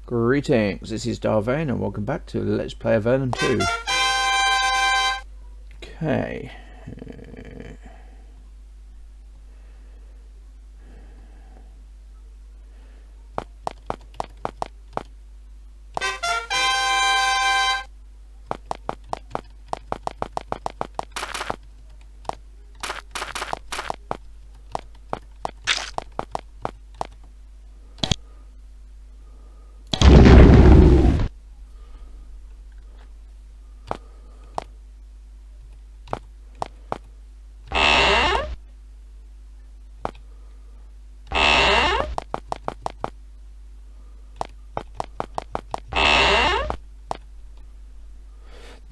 Greetings, this is Vane and welcome back to Let's Play Avernum 2. Okay.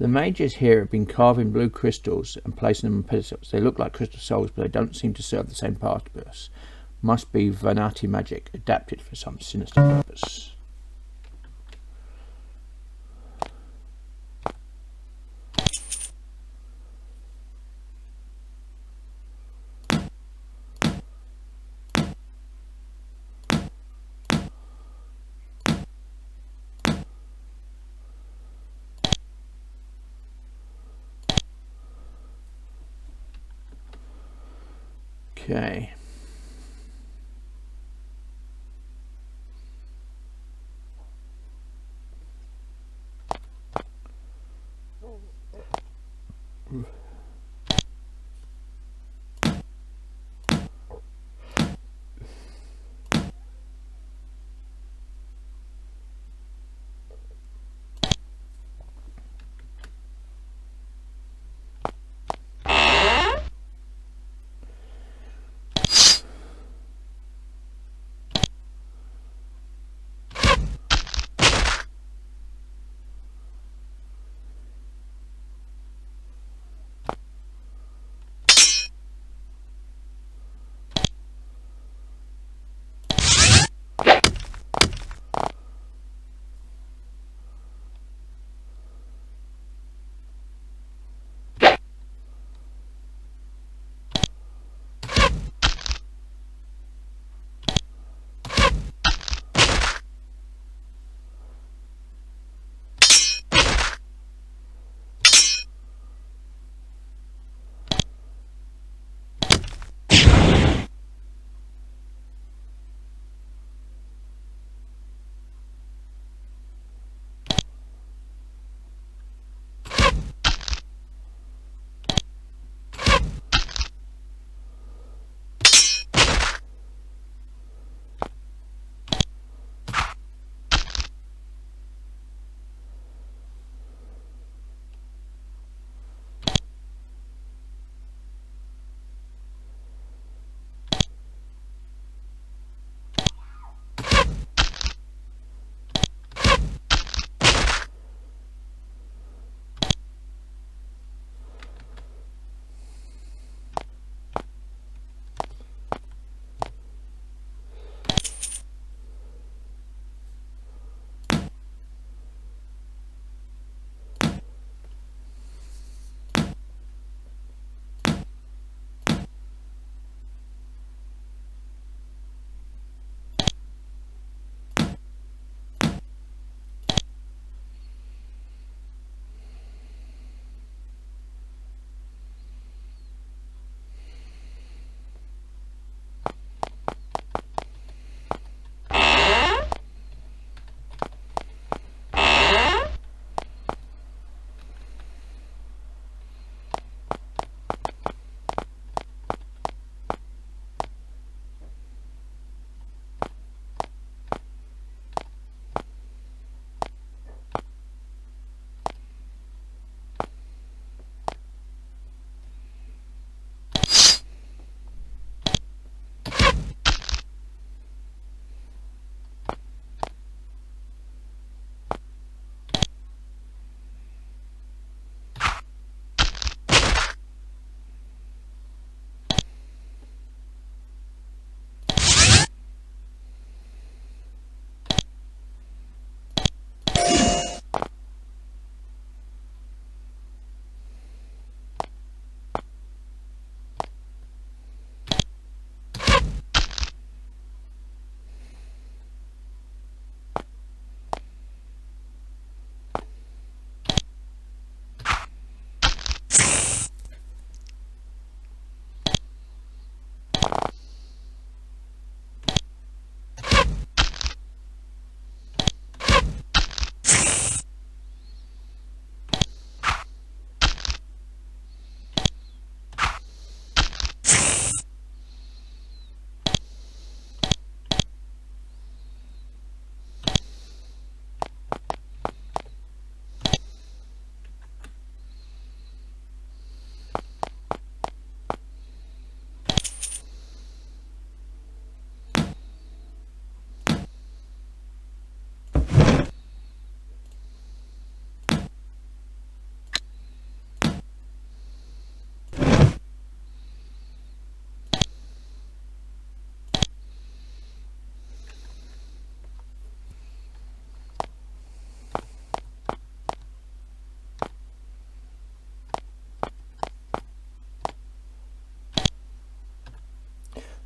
The mages here have been carving blue crystals and placing them on pedestals. They look like crystal souls, but they don't seem to serve the same purpose. Must be Vane magic, adapted for some sinister purpose. Okay.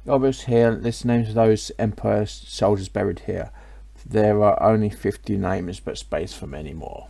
Obvious here, list the names of those Empire soldiers buried here. There are only 50 names, but space for many more.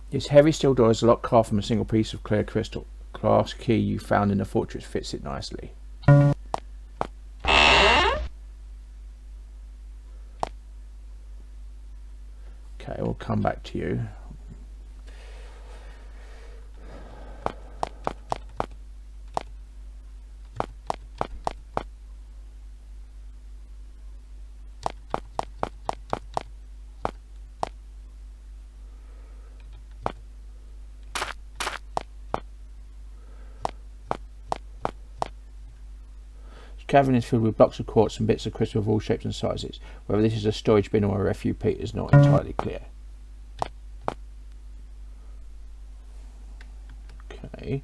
This heavy steel door is a lock carved from a single piece of clear crystal. Glass key you found in the fortress fits it nicely. Okay, we'll come back to you. cavern is filled with blocks of quartz and bits of crystal of all shapes and sizes. Whether this is a storage bin or a refuge pit is not entirely clear. Okay.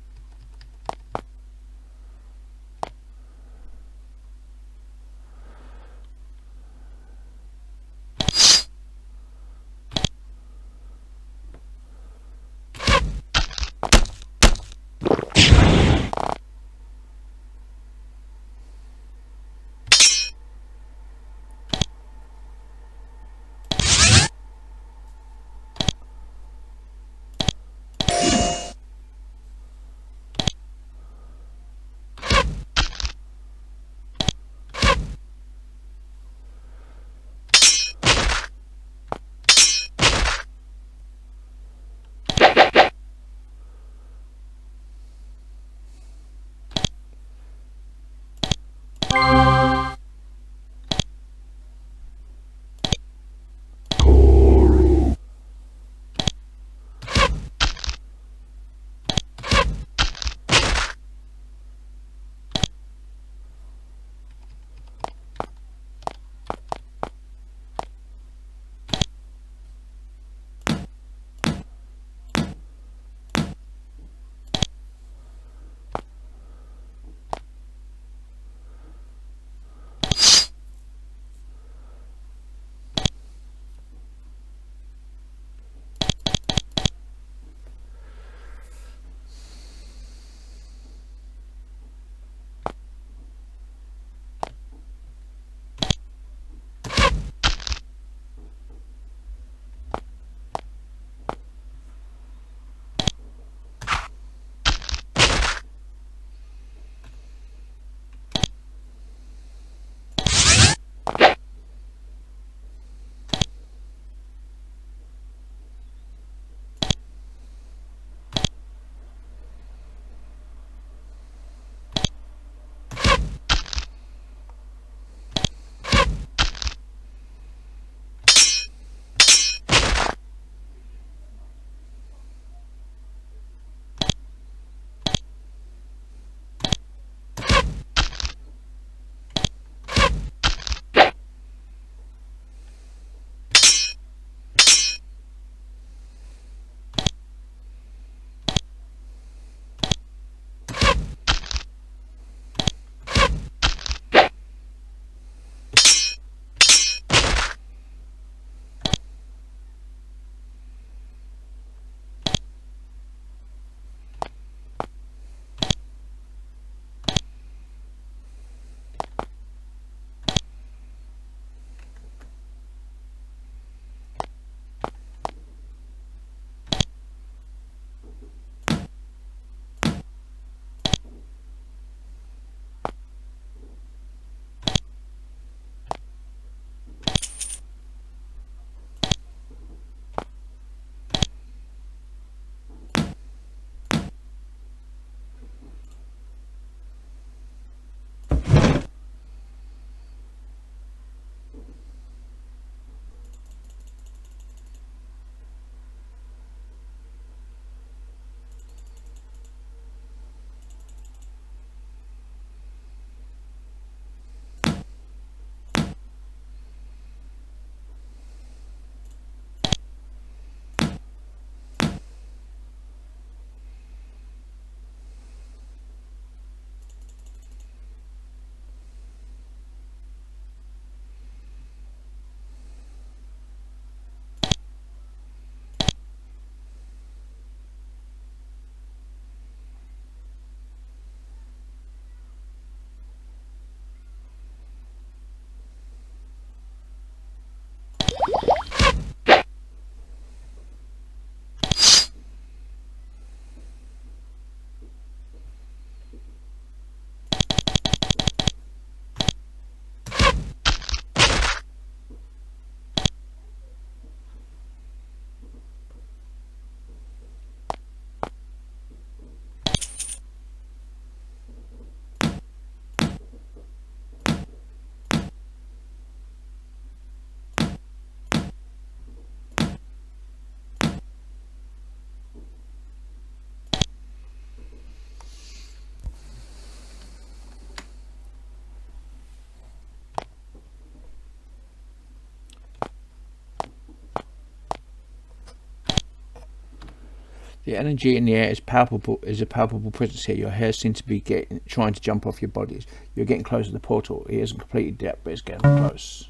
The energy in the air is palpable. Is a palpable presence here. Your hair seems to be trying to jump off your bodies. You're getting close to the portal. It isn't completely dead, but it's getting close.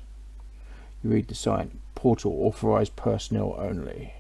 You read the sign. Portal authorized personnel only.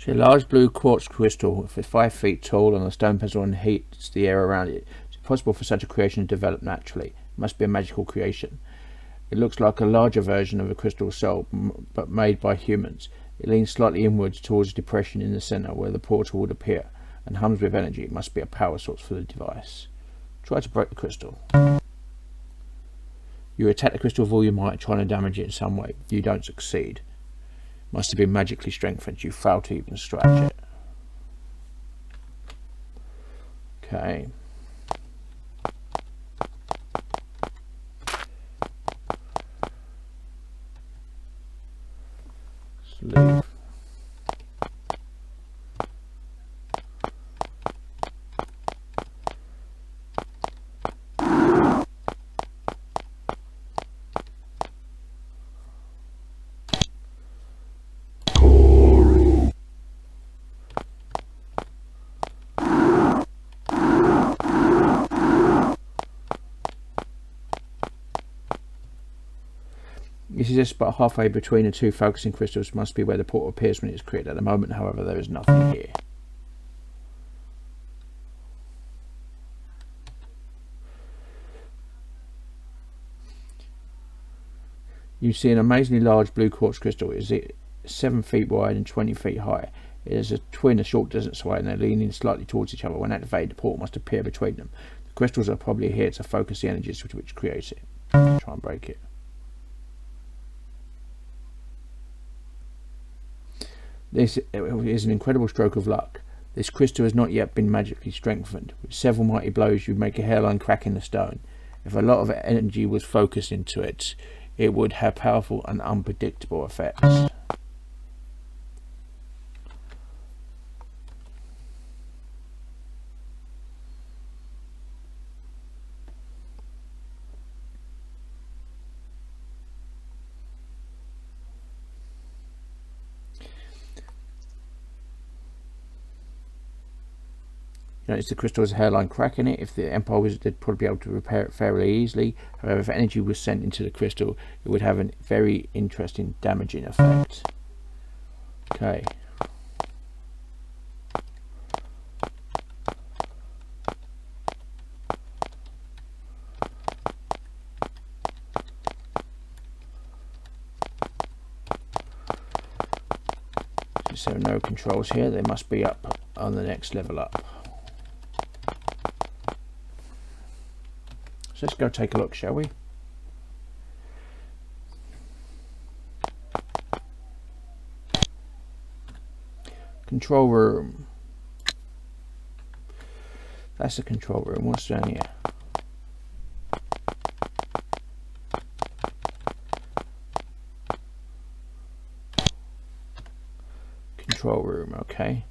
It's a large blue quartz crystal, 5 feet tall, and the stone pestle and heats the air around it. It's impossible for such a creation to develop naturally. It must be a magical creation. It looks like a larger version of a crystal soul, but made by humans. It leans slightly inwards towards a depression in the centre where the portal would appear, and hums with energy. It must be a power source for the device. Try to break the crystal. You attack the crystal with all your might, trying to damage it in some way. You don't succeed. Must have been magically strengthened. You fail to even scratch it. Okay. Let's leave. This is just about halfway between the two focusing crystals. Must be where the portal appears when it is created. At the moment, however, there is nothing here. You see an amazingly large blue quartz crystal. It is 7 feet wide and 20 feet high. It is a twin a short distance away, and they're leaning slightly towards each other. When activated, the portal must appear between them. The crystals are probably here to focus the energies which creates it. Try and break it. This is an incredible stroke of luck. This crystal has not yet been magically strengthened. With several mighty blows, you'd make a hairline crack in the stone. If a lot of energy was focused into it, it would have powerful and unpredictable effects. Notice the crystal has a hairline crack in it. If the Empire Wizard did probably be able to repair it fairly easily. However, if energy was sent into the crystal, it would have a very interesting damaging effect. Okay. So there are no controls here. They must be up on the next level up. So let's go take a look, shall we? Control room. That's the control room. What's down here? Control room, okay.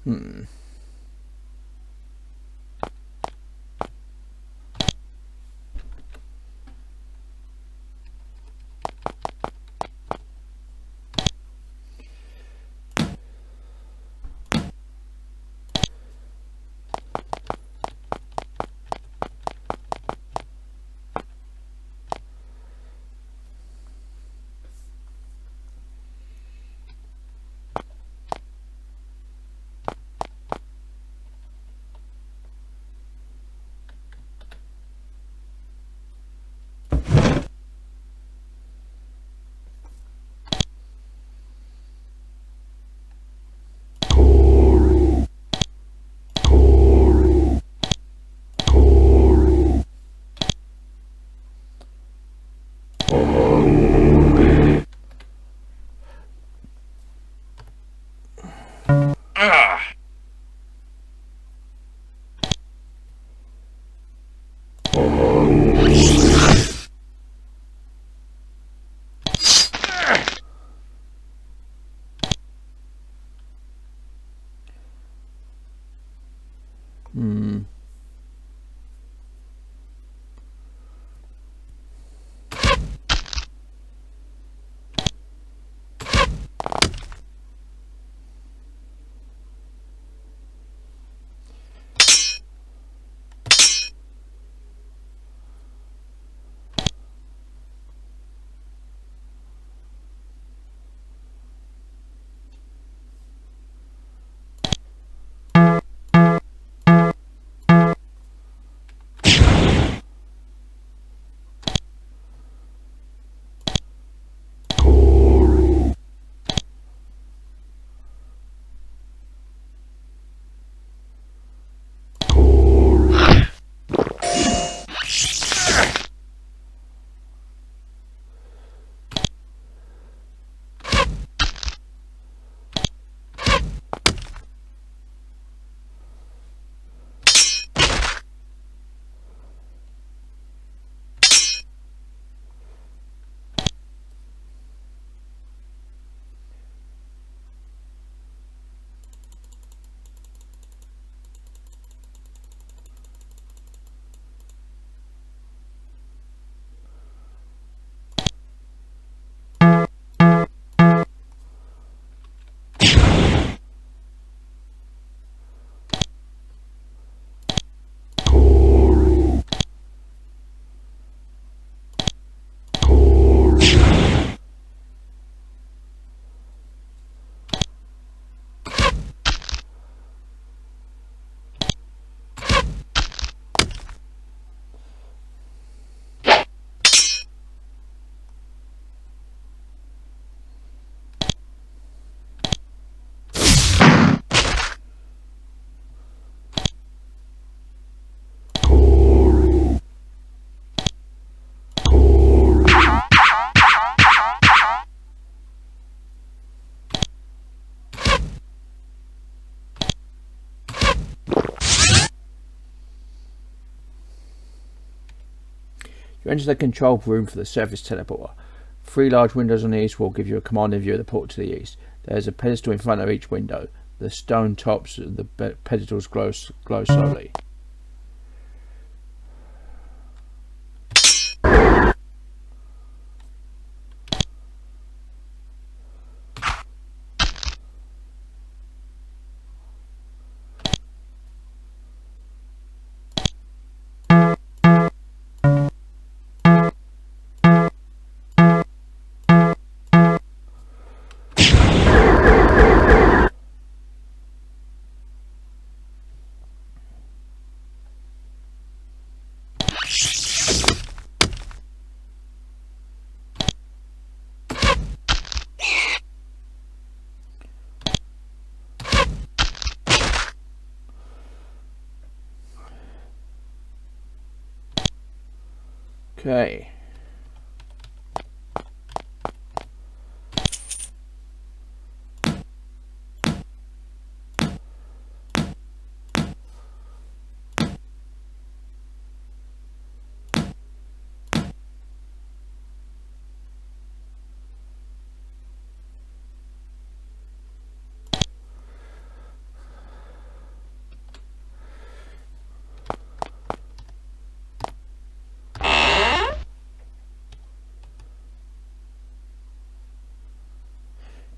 Hmm. Hmm. You enter the control room for the surface teleporter. 3 large windows on the east wall give you a commanding view of the port to the east. There is a pedestal in front of each window. The stone tops of the pedestals glow slowly. Okay.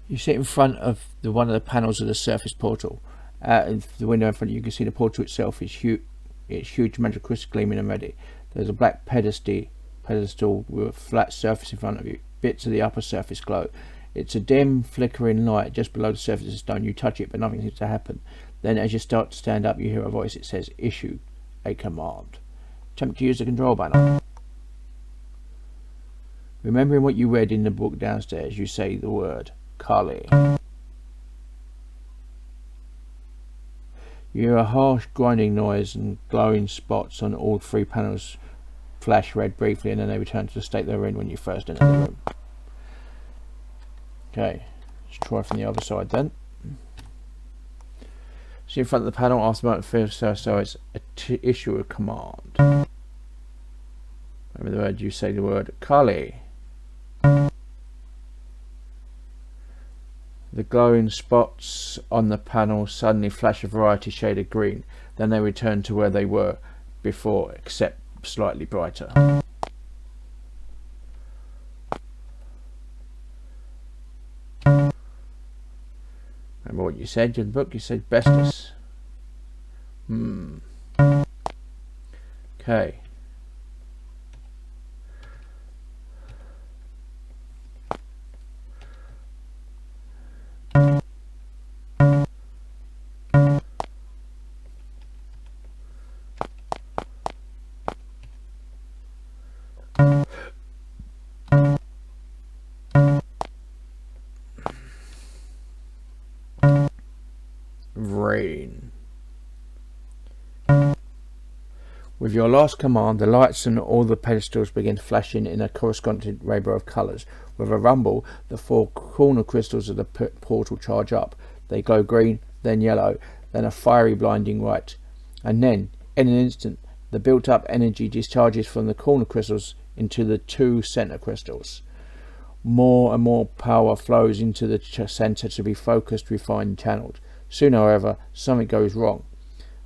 You sit in front of one of the panels of the surface portal. Out of the window in front of you, you can see the portal itself is huge. It's huge, magic crystal gleaming and ready. There's a black pedestal with a flat surface in front of you. Bits of the upper surface glow. It's a dim, flickering light just below the surface of the stone. You touch it, but nothing seems to happen. Then, as you start to stand up, you hear a voice. It says, "Issue a command." Attempt to use the control panel. Remembering what you read in the book downstairs, you say the word Kali. You hear a harsh grinding noise and glowing spots on all three panels flash red briefly, and then they return to the state they were in when you first entered the room. Okay, let's try from the other side then. So in front of the panel, after the moment first, so it's issue a command. Remember the word, you say the word Kali. The glowing spots on the panel suddenly flash a variety shade of green. Then they return to where they were before, except slightly brighter. Remember what you said in the book? You said Bestus. Okay. Vane. With your last command, the lights and all the pedestals begin flashing in a corresponding rainbow of colours. With a rumble, the four corner crystals of the portal charge up. They glow green, then yellow, then a fiery blinding white. And then, in an instant, the built-up energy discharges from the corner crystals into the two centre crystals. More and more power flows into the centre to be focused, refined, and channeled. Soon, however, something goes wrong.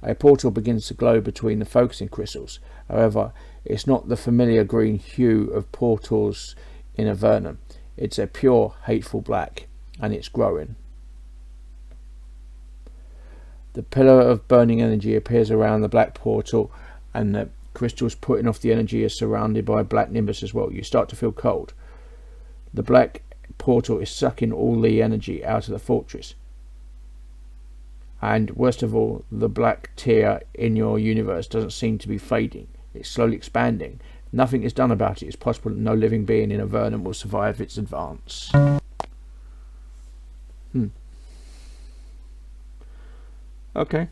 A portal begins to glow between the focusing crystals. However, it's not the familiar green hue of portals in Avernum. It's a pure, hateful black, and it's growing. The pillar of burning energy appears around the black portal, and the crystals putting off the energy are surrounded by a black nimbus as well. You start to feel cold. The black portal is sucking all the energy out of the fortress. And worst of all, the black tear in your universe doesn't seem to be fading. It's slowly expanding. Nothing is done about it. It's possible that no living being in Avernum will survive its advance. Okay.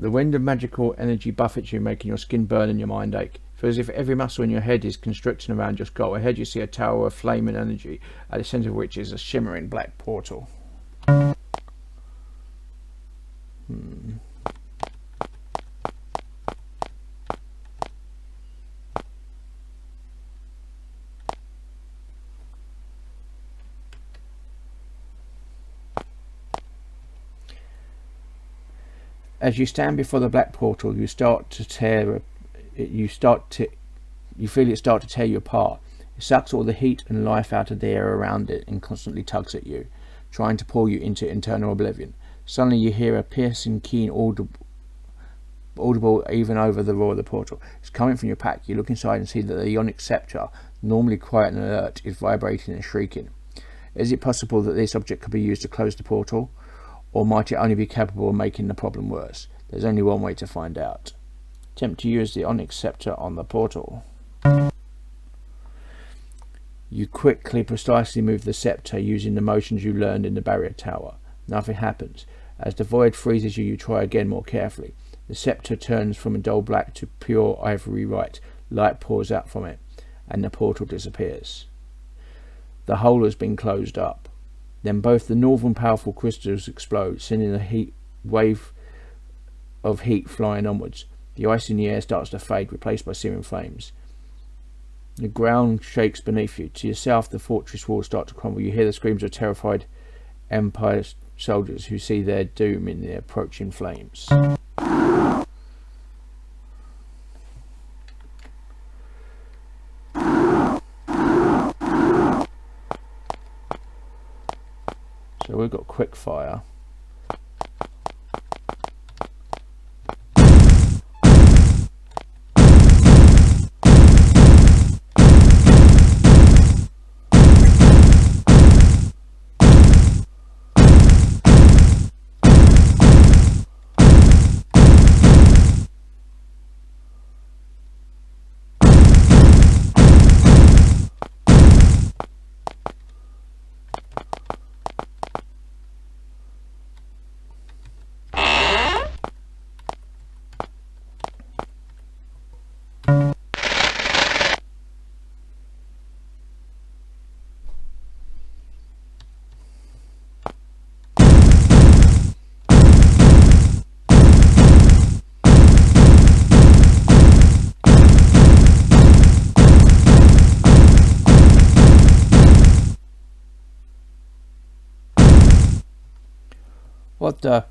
The wind of magical energy buffets you, making your skin burn and your mind ache. It feels as if every muscle in your head is constricting around your skull. Ahead you see a tower of flame and energy, at the centre of which is a shimmering black portal. As you stand before the black portal, you feel it start to tear you apart. It sucks all the heat and life out of the air around it and constantly tugs at you, trying to pull you into internal oblivion. Suddenly you hear a piercing, keen, audible even over the roar of the portal. It's coming from your pack. You look inside and see that the ionic sceptre, normally quiet and alert, is vibrating and shrieking. Is it possible that this object could be used to close the portal? Or might it only be capable of making the problem worse? There's only one way to find out. Attempt to use the onyx sceptre on the portal. You quickly, precisely move the sceptre using the motions you learned in the barrier tower. Nothing happens. As the void freezes you, you try again more carefully. The sceptre turns from a dull black to pure ivory white. Light pours out from it, and the portal disappears. The hole has been closed up. Then both the northern powerful crystals explode, sending a wave of heat flying onwards. The ice in the air starts to fade, replaced by searing flames. The ground shakes beneath you. To your south, the fortress walls start to crumble. You hear the screams of terrified Empire soldiers who see their doom in the approaching flames. So we've got quick fire. What the?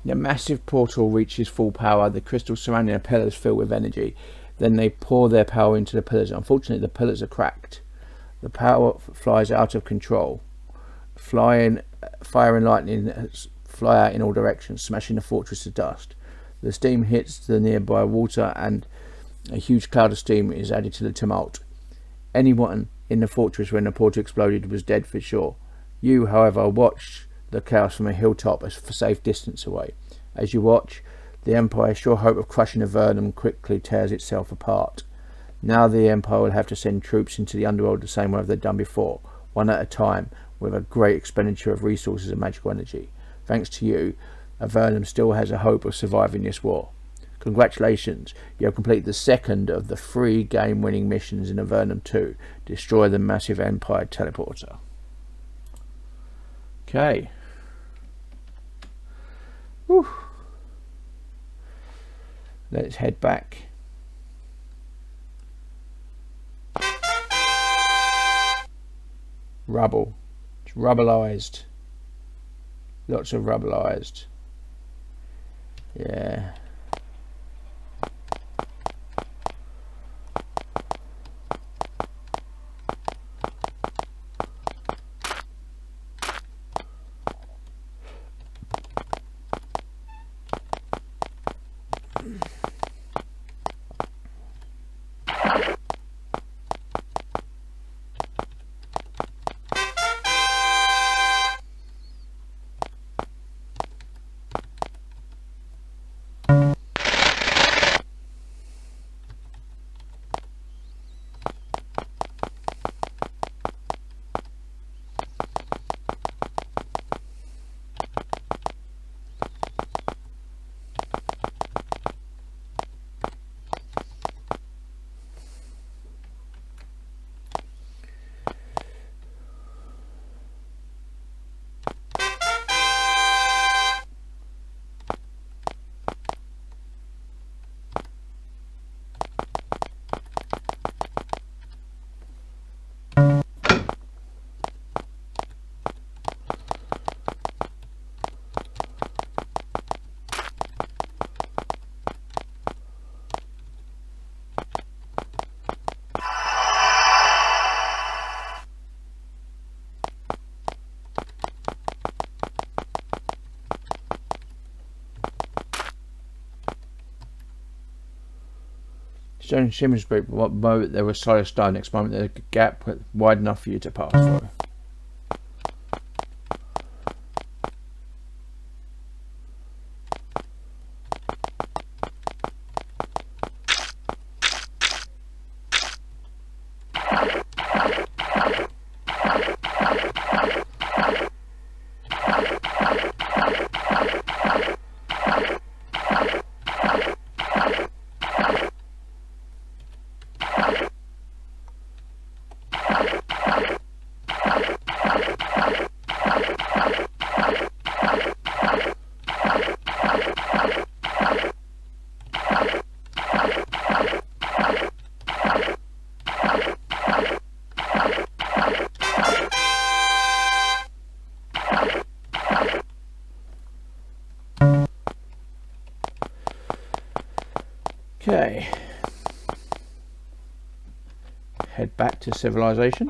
The massive portal reaches full power. The crystals surrounding the pillars fill with energy. Then they pour their power into the pillars. Unfortunately, the pillars are cracked. The power flies out of control. Fire and lightning fly out in all directions, smashing the fortress to dust. The steam hits the nearby water, and a huge cloud of steam is added to the tumult. Anyone in the fortress when the portal exploded was dead for sure. You, however, watched the chaos from a hilltop a safe distance away. As you watch, the Empire's sure hope of crushing Avernum quickly tears itself apart. Now the Empire will have to send troops into the underworld the same way they've done before, one at a time, with a great expenditure of resources and magical energy. Thanks to you, Avernum still has a hope of surviving this war. Congratulations, you have completed the second of the 3 game-winning missions in Avernum 2. Destroy the massive Empire teleporter. Okay. Whew. Let's head back. Rubble. It's rubbleized. Lots of rubbleized. Yeah. Showing Simmons Group, what moment there was solid stone, next moment there's a gap wide enough for you to pass through. Okay, head back to civilization.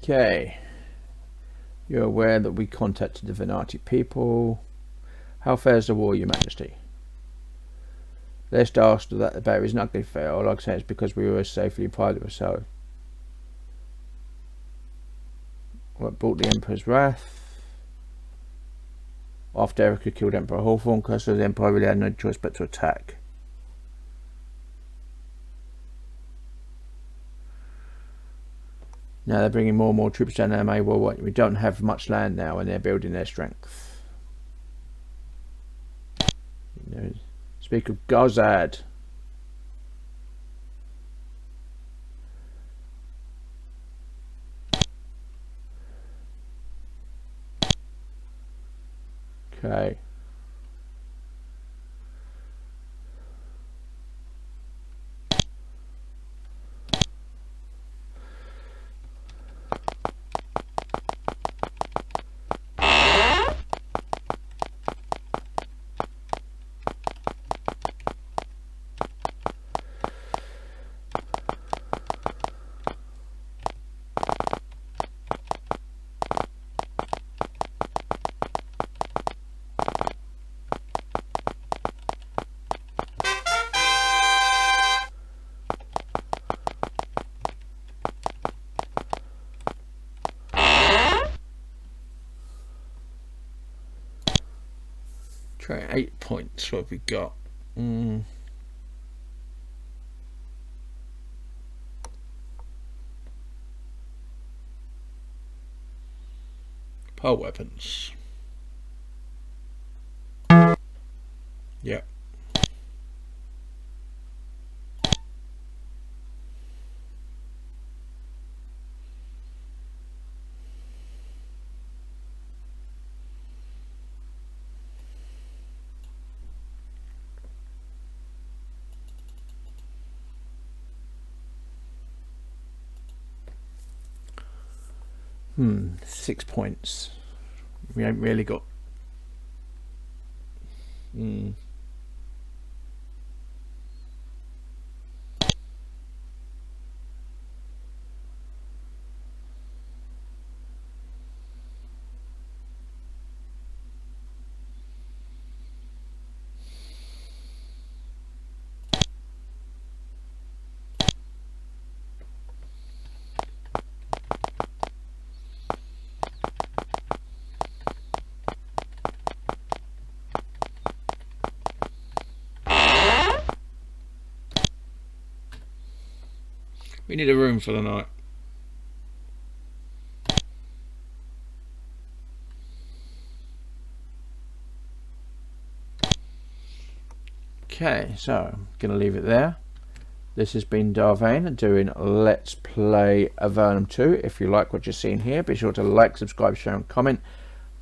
Okay, you're aware that we contacted the Venati people. How fares the war, Your Majesty? Lest asked that the battle is not going to fail. All I can say is because we were safely private so. What brought the Emperor's wrath? After Erica killed Emperor Hawthorne, because the Empire really had no choice but to attack. Now they're bringing more and more troops down there. Well, we don't have much land now, and they're building their strength. You know, speak of Gazad. Okay. Okay, 8 points. What have we got? Pole weapons. Yep. 6 points. We ain't really got... We need a room for the night. Okay, so I'm going to leave it there. This has been Vane doing Let's Play Avernum 2. If you like what you're seeing here, be sure to like, subscribe, share and comment.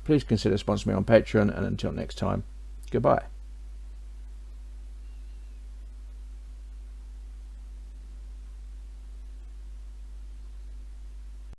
Please consider sponsoring me on Patreon, and until next time, goodbye.